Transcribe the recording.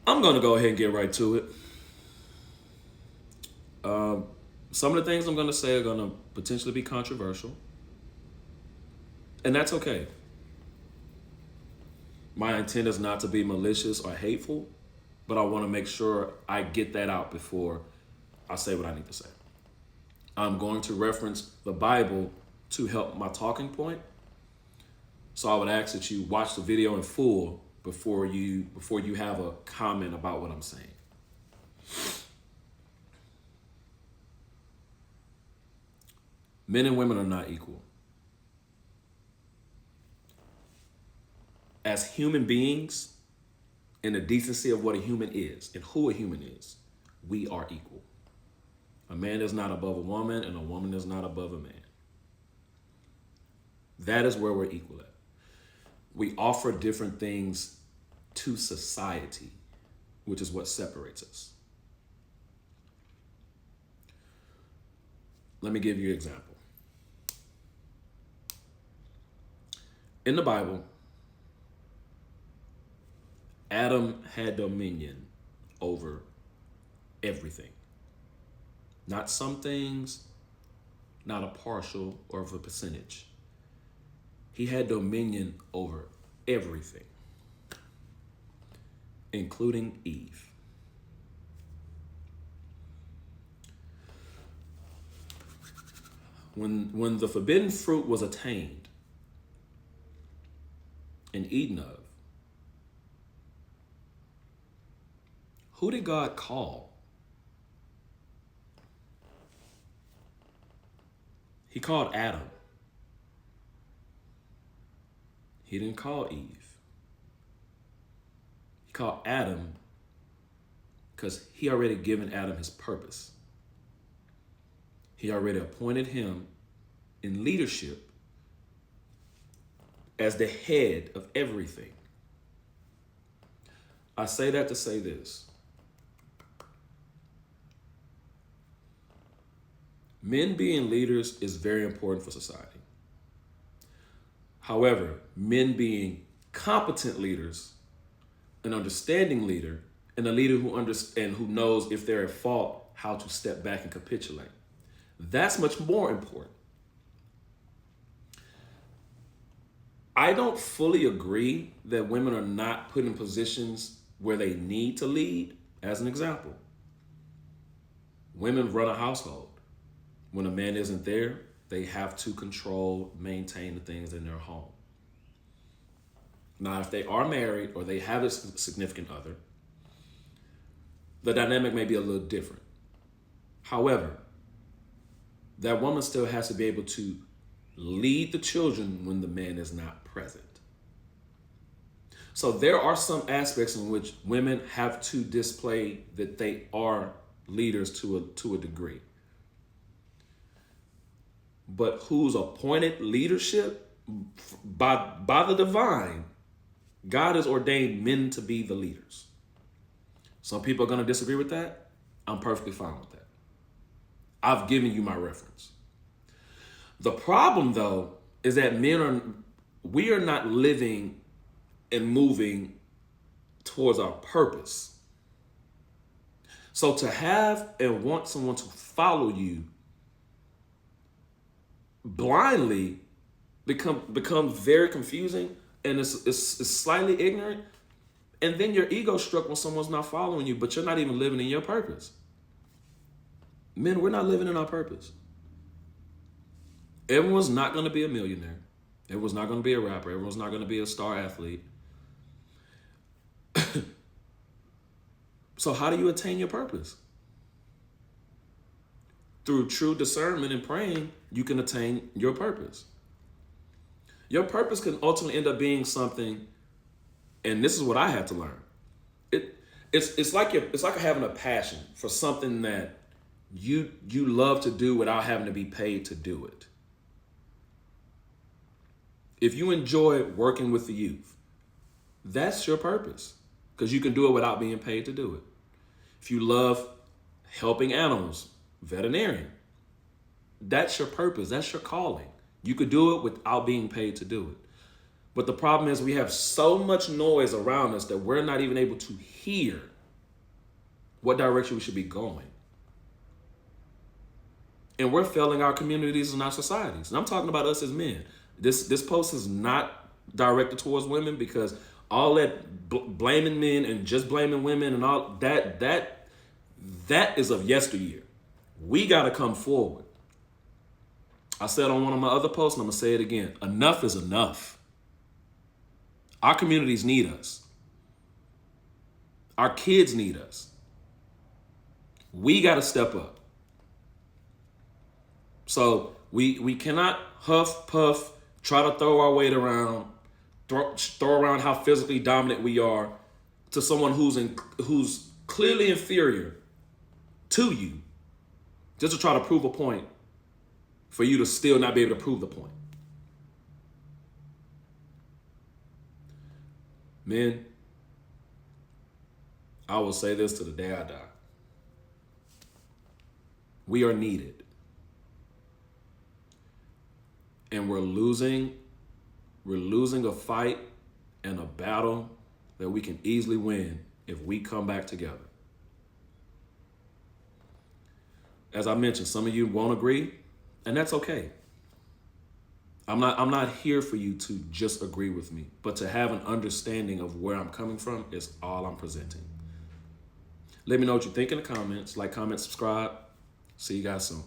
I'm going to go ahead and get right to it. Some of the things I'm going to say are going to potentially be controversial, and that's okay. My intent is not to be malicious or hateful, but I want to make sure I get that out before I say what I need to say. I'm going to reference the Bible to help my talking point. So I would ask that you watch the video in full before you have a comment about what I'm saying. Men and women are not equal. As human beings, in the decency of what a human is and who a human is, we are equal. A man is not above a woman, and a woman is not above a man. That is where we're equal at. We offer different things to society, which is what separates us. Let me give you an example. In the Bible, Adam had dominion over everything. Not some things, not a partial or of a percentage. He had dominion over everything, including Eve. When the forbidden fruit was attained and eaten of, who did God call? He called Adam. He didn't call Eve. He called Adam because he already given Adam his purpose. He already appointed him in leadership as the head of everything. I say that to say this. Men being leaders is very important for society. However, men being competent leaders, an understanding leader, and a leader who knows if they're at fault, how to step back and capitulate. That's much more important. I don't fully agree that women are not put in positions where they need to lead. As an example, women run a household. When a man isn't there, they have to control, maintain the things in their home. Now, if they are married or they have a significant other, the dynamic may be a little different. However, that woman still has to be able to lead the children when the man is not present. So there are some aspects in which women have to display that they are leaders to a degree. But who's appointed leadership by the divine, God has ordained men to be the leaders. Some people are going to disagree with that. I'm perfectly fine with that. I've given you my reference. The problem, though, is that we are not living and moving towards our purpose. So to have and want someone to follow you blindly becomes very confusing, and it's slightly ignorant. And then your ego struck when someone's not following you, but you're not even living in your purpose. Men, we're not living in our purpose. Everyone's not going to be a millionaire. Everyone's not going to be a rapper. Everyone's not going to be a star athlete. So how do you attain your purpose? Through true discernment and praying, you can attain your purpose. Your purpose can ultimately end up being something, and this is what I had to learn. It's like having a passion for something that you love to do without having to be paid to do it. If you enjoy working with the youth, that's your purpose, because you can do it without being paid to do it. If you love helping animals, veterinarian, that's your purpose, that's your calling. You could do it without being paid to do it. But the problem is we have so much noise around us that we're not even able to hear what direction we should be going. And we're failing our communities and our societies. And I'm talking about us as men. This post is not directed towards women, because all that blaming men and just blaming women and all that is of yesteryear. We got to come forward. I said on one of my other posts, and I'm going to say it again. Enough is enough. Our communities need us. Our kids need us. We got to step up. So we cannot huff, puff, try to throw our weight around, throw around how physically dominant we are to someone who's clearly inferior to you, just to try to prove a point for you to still not be able to prove the point. Men, I will say this to the day I die. We are needed. And we're losing a fight and a battle that we can easily win if we come back together. As I mentioned, some of you won't agree, and that's okay. I'm not here for you to just agree with me, but to have an understanding of where I'm coming from is all I'm presenting. Let me know what you think in the comments. Like, comment, subscribe. See you guys soon.